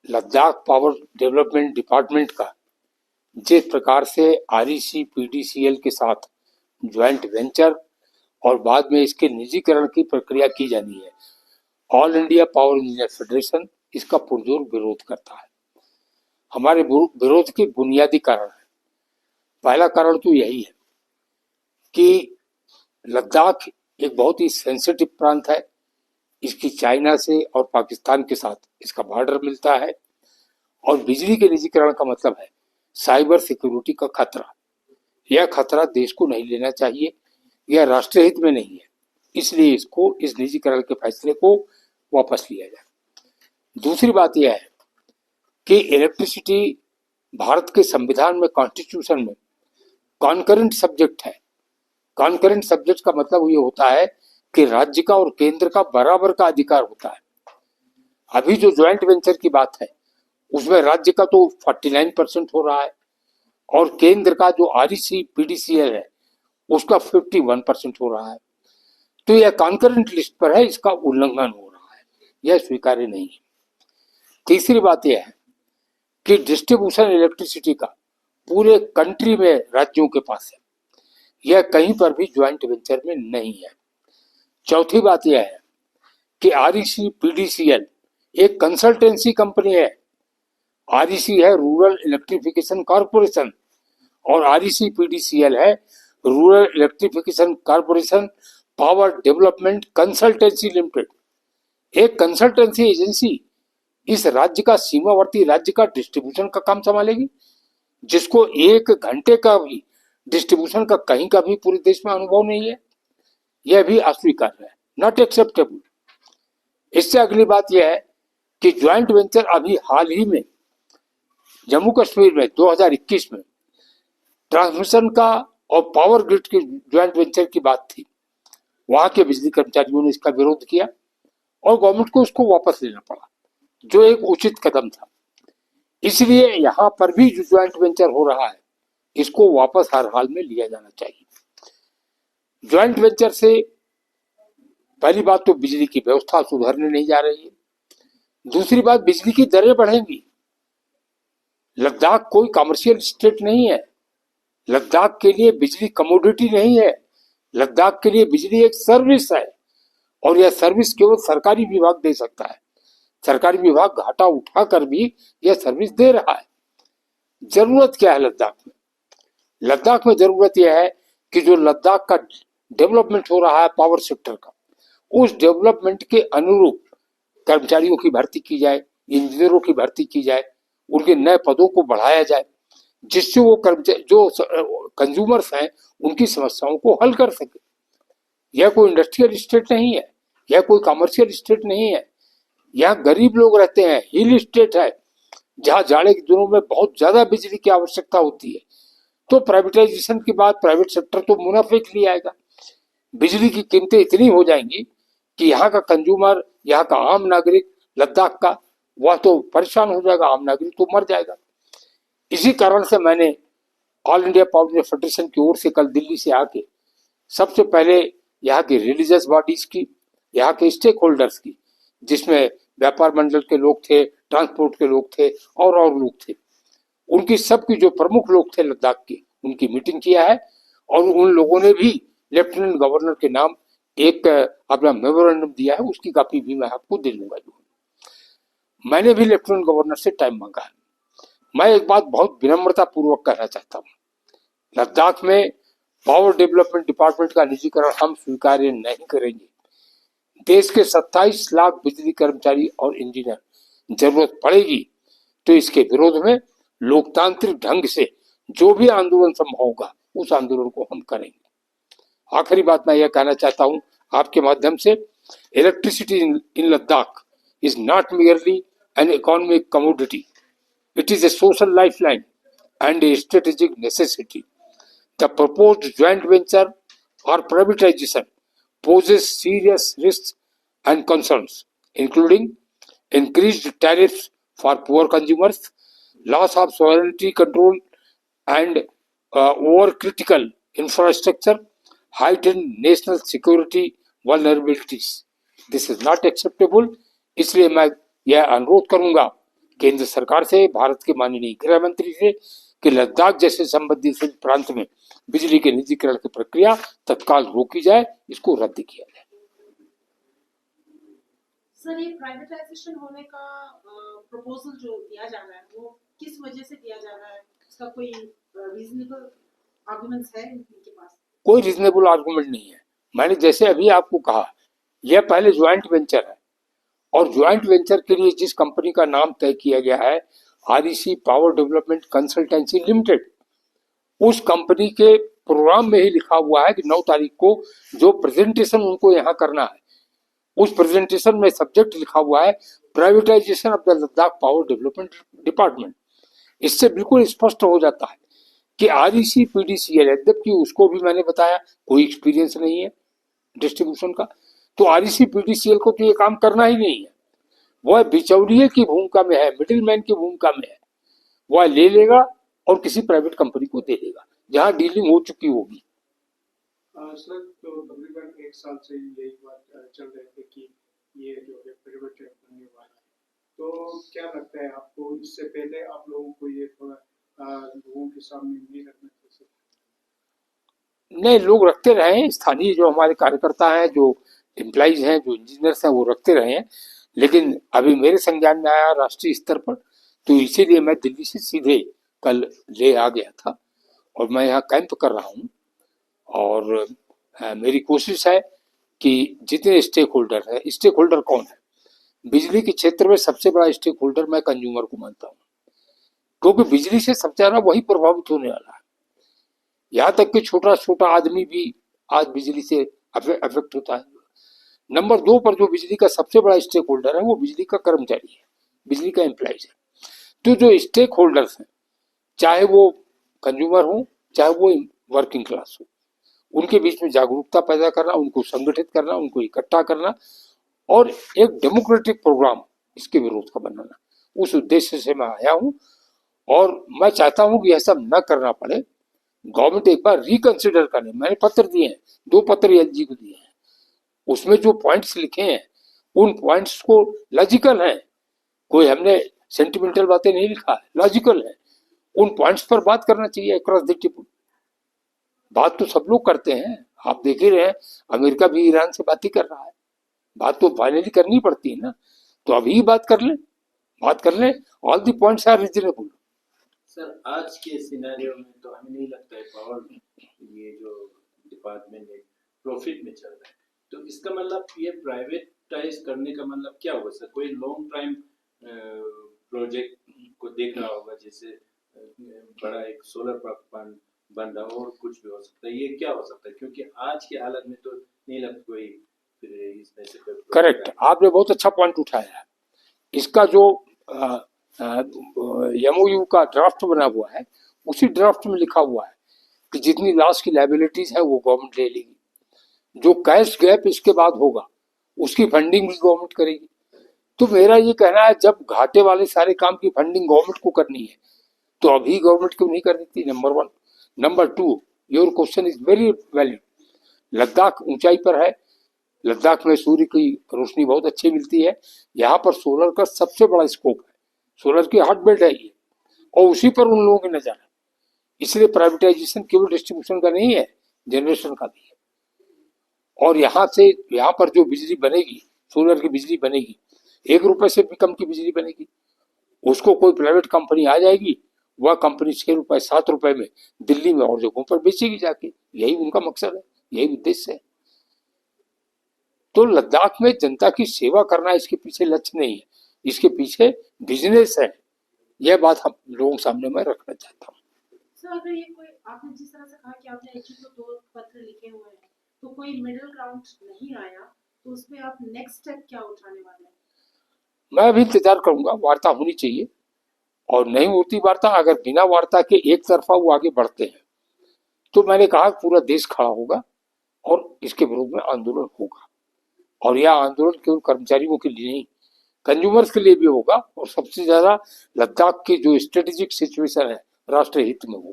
Ladakh power development department का जिस प्रकार से आरईसी पीडीसीएल के साथ ज्वाइंट वेंचर और बाद में इसके निजीकरण की प्रक्रिया की जानी है, all India power engineer federation इसका पुरजोर विरोध करता है। हमारे विरोध के बुनियादी कारण है। पहला कारण तो यही है कि लद्दाख एक बहुत ही सेंसिटिव प्रांत है। इसकी चाइना से और पाकिस्तान के साथ इसका बॉर्डर मिलता है और बिजली के निजीकरण का मतलब है साइबर सिक्योरिटी का खतरा। यह खतरा देश को नहीं लेना चाहिए, यह राष्ट्रीय हित में नहीं है, इसलिए इसको इस निजीकरण के फैसले को वापस लिया जाए। दूसरी बात यह है कि इलेक्ट्रिसिटी भारत के संविधान में, कॉन्स्टिट्यूशन में कॉन्करेंट सब्जेक्ट है। कॉन्करेंट सब्जेक्ट का मतलब ये होता है कि राज्य का और केंद्र का बराबर का अधिकार होता है। अभी जो ज्वाइंट वेंचर की बात है उसमें राज्य का तो 49% हो रहा है और केंद्र का जो आरईसी पीडीसीएल है उसका 51% हो रहा है। तो यह कॉन्करेंट लिस्ट पर है, इसका उल्लंघन हो रहा है, यह स्वीकार्य नहीं है। तीसरी बात यह है कि डिस्ट्रीब्यूशन इलेक्ट्रिसिटी का पूरे कंट्री में राज्यों के पास है, यह कहीं पर भी ज्वाइंट वेंचर में नहीं है। चौथी बात यह है कि आरईसी पीडीसीएल एक कंसल्टेंसी कंपनी है। आरईसी है रूरल इलेक्ट्रिफिकेशन कॉर्पोरेशन और आरईसी पीडीसीएल है rural electrification corporation power development consultancy limited. एक कंसल्टेंसी एजेंसी इस राज्य का, सीमावर्ती राज्य का डिस्ट्रीब्यूशन का काम संभालेगी, जिसको 1 घंटे का भी डिस्ट्रीब्यूशन का कहीं का भी पूरे देश में अनुभव नहीं है। यह भी अस्वीकार्य है, नॉट एक्सेप्टेबल। इससे अगली बात यह है कि ज्वाइंट वेंचर अभी हाल ही में जम्मू कश्मीर में 2021 में ट्रांसमिशन का और पावर ग्रिड के ज्वाइंट वेंचर की बात थी। वहां के बिजली कर्मचारियों ने इसका विरोध किया और गवर्नमेंट को उसको वापस लेना पड़ा, जो एक उचित कदम था। इसलिए यहां पर भी जो ज्वाइंट वेंचर हो रहा है इसको वापस हर हाल में लिया जाना चाहिए। ज्वाइंट वेंचर से पहली बात तो बिजली की व्यवस्था सुधरने नहीं जा रही है। दूसरी बात, बिजली की दरें बढ़ेंगी। लद्दाख कोई कमर्शियल स्टेट नहीं है, लद्दाख के लिए बिजली कमोडिटी नहीं है, लद्दाख के लिए बिजली एक सर्विस है और यह सर्विस केवल सरकारी विभाग दे सकता है। सरकारी विभाग घाटा उठाकर भी यह सर्विस दे रहा है। जरूरत क्या है लद्दाख में? लद्दाख में जरूरत यह है कि जो लद्दाख का डेवलपमेंट हो रहा है पावर सेक्टर का, उस डेवलपमेंट के अनुरूप कर्मचारियों की भर्ती की जाए, इंजीनियरों की भर्ती की जाए, उनके नए पदों को बढ़ाया जाए, जिससे वो जो कंज्यूमर्स हैं उनकी समस्याओं को हल कर सके। यह कोई इंडस्ट्रियल स्टेट नहीं है, यह कोई कमर्शियल स्टेट नहीं है, यहाँ गरीब लोग रहते हैं, हिल स्टेट है जहाँ जाड़े के दिनों में बहुत ज्यादा बिजली की आवश्यकता होती है। तो प्राइवेटाइजेशन के बाद प्राइवेट सेक्टर तो मुनाफे के लिए आएगा। बिजली की कीमतें इतनी हो जाएंगी कि यहाँ का कंज्यूमर, यहाँ का आम नागरिक लद्दाख का, वह तो परेशान हो जाएगा, आम नागरिक तो मर जाएगा। इसी कारण से मैंने ऑल इंडिया पावर फेडरेशन की ओर से कल दिल्ली से आके सबसे पहले यहाँ की रिलीजियस बॉडीज की, यहाँ के स्टेक होल्डर्स की, जिसमें व्यापार मंडल के लोग थे, ट्रांसपोर्ट के लोग थे और लोग थे, उनकी सबकी जो प्रमुख लोग थे लद्दाख के, उनकी मीटिंग किया है और उन लोगों ने भी लेफ्टिनेंट गवर्नर के नाम एक अपना मेमोरेंडम दिया है। उसकी कॉपी भी मैं आपको दे दूंगा। मैंने भी लेफ्टिनेंट गवर्नर से टाइम मांगा है। मैं एक बात बहुत विनम्रता पूर्वक कहना चाहता हूँ, लद्दाख में पावर डेवलपमेंट डिपार्टमेंट का निजीकरण हम स्वीकार्य नहीं करेंगे। देश के 27 लाख बिजली कर्मचारी और इंजीनियर जरूरत पड़ेगी तो इसके विरोध में लोकतांत्रिक ढंग से जो भी आंदोलन संभव होगा उस आंदोलन को हम करेंगे। आखिरी बात मैं यह कहना चाहता हूं आपके माध्यम से, electricity in Ladakh is not merely an economic commodity, it is a social lifeline and a strategic necessity. The proposed joint venture or privatization poses serious risks and concerns, including increased tariffs for poor consumers, loss of sovereignty control and over-critical infrastructure, heightened national security vulnerabilities. This is not acceptable. इसलिए मैं यह अनुरोध करूंगा केंद्र सरकार से, भारत के माननीय गृह मंत्री से कि लद्दाख जैसे संबंधित प्रांत में बिजली के निजीकरण की प्रक्रिया तत्काल रोकी जाए, इसको रद्द किया जाए। सर, ये प्राइवेटाइजेशन होने का प्रपोजल जो दिया जा रहा है वो किस वजह से दिया जा रहा है? इसका कोई रीजनेबल आर्गुमेंट्स है इनके पास? कोई रीजनेबल आर्गुमेंट नहीं है। मैंने जैसे अभी आपको कहा, यह पहले ज्वाइंट वेंचर है और ज्वाइंट वेंचर के लिए जिस कंपनी का नाम तय किया गया है, REC power development consultancy limited, उस कंपनी के प्रोग्राम में ही लिखा हुआ है कि 9 तारीख को जो प्रेजेंटेशन उनको यहाँ करना है, उस प्रेजेंटेशन में सब्जेक्ट लिखा हुआ है privatisation of the Ladakh power development department. इससे बिल्कुल स्पष्ट हो जाता है कि आरईसी पीडीसीएल, यद्यपि उसको भी मैंने बताया कोई एक्सपीरियंस नहीं है डिस्ट्रीब्यूशन का, तो आरईसी पीडीसीएल को तो ये काम करना ही नहीं है। वह बिचौलिए की भूमिका में है, मिडिलमैन की भूमिका में है। वह ले लेगा और किसी प्राइवेट कंपनी को दे देगा जहां डीलिंग हो चुकी होगी। सर, तो तकरीबन 1 साल से यही बात चल रही थी कि ये जो है परिवर्तन होने वाला है, तो क्या लगता है आपको, इससे पहले आप लोगों को ये थोड़ा लोगों के सामने नहीं रखना चाहिए? नहीं, लोग रखते रहे हैं, स्थानीय जो हमारे कार्यकर्ता हैं, जो एम्प्लॉइज हैं, जो इंजीनियर्स हैं, वो रखते रहे हैं, लेकिन अभी मेरे संज्ञान में आया राष्ट्रीय स्तर पर, तो इसीलिए मैं दिल्ली से सीधे कल ले आ गया था और मैं यहाँ कैंप कर रहा हूँ। और मेरी कोशिश है कि जितने स्टेक होल्डर है, स्टेक होल्डर कौन है? बिजली के क्षेत्र में सबसे बड़ा स्टेक होल्डर मैं कंज्यूमर को मानता हूँ, क्योंकि बिजली से सबसे ज्यादा वही प्रभावित होने वाला है। यहाँ तक कि छोटा छोटा आदमी भी आज बिजली से अफेक्ट होता है। नंबर 2 पर जो बिजली का सबसे बड़ा स्टेक होल्डर है वो बिजली का कर्मचारी है, बिजली का एम्प्लॉइज है। तो जो स्टेक होल्डर्स हैं, चाहे वो कंज्यूमर हो, चाहे वो वर्किंग क्लास हो, उनके बीच में जागरूकता पैदा करना, उनको संगठित करना, उनको इकट्ठा करना और एक डेमोक्रेटिक प्रोग्राम इसके विरोध का बनाना, उस उद्देश्य से मैं आया हूँ। और मैं चाहता हूँ कि ऐसा न करना पड़े। गवर्नमेंट एक बार रिकंसिडर करे। मैंने पत्र दिए हैं, 2 पत्र एलजी को दिए हैं, उसमें जो पॉइंट्स लिखे हैं उन पॉइंट्स को लॉजिकल है, कोई हमने सेंटिमेंटल बातें नहीं लिखा है, लॉजिकल है। उन पॉइंट्स पर बात करना चाहिए अक्रॉस द टेबल। बात तो सब लोग करते हैं, आप देख ही रहे हैं, अमेरिका भी ईरान से बात ही कर रहा है। बात तो फाइनली करनी पड़ती है ना, तो अभी बात कर लें। All the points are reasonable. Sir, आज के सिनेरियो में तो हमें नहीं लगता है पावर ये जो डिपार्टमेंट है प्रॉफिट में चल रहा है, तो इसका मतलब ये प्राइवेटाइज करने का मतलब क्या होगा सर? कोई लॉन्ग टाइम प्रोजेक्ट को देख रहा होगा, जैसे बड़ा एक सोलर प्लांट बन रहा हो, और कुछ भी हो सकता है। ये क्या हो सकता है? क्योंकि आज की हालत में तो नहीं लगता कोई इसमें से करेक्ट, आपने बहुत अच्छा पॉइंट उठाया है। इसका जो एमओयू का ड्राफ्ट बना हुआ है, उसी ड्राफ्ट में लिखा हुआ है कि जितनी लॉस की लायबिलिटीज है वो गवर्नमेंट ले लेगी, जो कैश गैप इसके बाद होगा उसकी फंडिंग भी गवर्नमेंट करेगी। तो मेरा ये कहना है, जब घाटे वाले सारे काम की फंडिंग गवर्नमेंट को करनी है तो अभी गवर्नमेंट क्यों नहीं कर देती? Number 1। Number 2, your question is very valid. Ladakh ऊंचाई पर है, लद्दाख में सूर्य की रोशनी बहुत अच्छी मिलती है, यहाँ पर सोलर का सबसे बड़ा स्कोप है, सोलर की हार्ट बेल्ट है ये, और उसी पर उन लोगों की नजर है। इसलिए प्राइवेटाइजेशन केवल डिस्ट्रीब्यूशन का नहीं है, जनरेशन का भी है। और यहाँ पर जो बिजली बनेगी, सोलर की बिजली बनेगी, 1 रुपए से भी कम की बिजली बनेगी। उसको कोई प्राइवेट कंपनी आ जाएगी, वह कंपनी 6 रुपए 7 रुपए में दिल्ली में और जगहों पर बेचेगी जाके। यही उनका मकसद है, यही उद्देश्य है। तो लद्दाख में जनता की सेवा करना इसके पीछे लक्ष्य नहीं है, इसके पीछे बिजनेस है। यह बात हम लोगों के सामने मैं रखना चाहता हूँ। सर, अगर ये कोई, आपने जिस तरह से कहा कि आपने एचयू को 2 पत्र लिखे हुए हैं, तो कोई मिडिल ग्राउंड नहीं आया, तो उसमें आप नेक्स्ट स्टेप क्या उठाने वाले हैं? मैं भी इंतजार करूंगा, वार्ता होनी चाहिए, और नहीं होती वार्ता, अगर बिना वार्ता के एक तरफा वो आगे बढ़ते हैं, तो मैंने कहा पूरा देश खड़ा होगा और इसके विरोध में आंदोलन होगा। और यह आंदोलन केवल कर्मचारियों के लिए नहीं, कंज्यूमर्स के लिए भी होगा, और सबसे ज्यादा लद्दाख की जो स्ट्रेटेजिक सिचुएशन है राष्ट्रीय हित में होगा।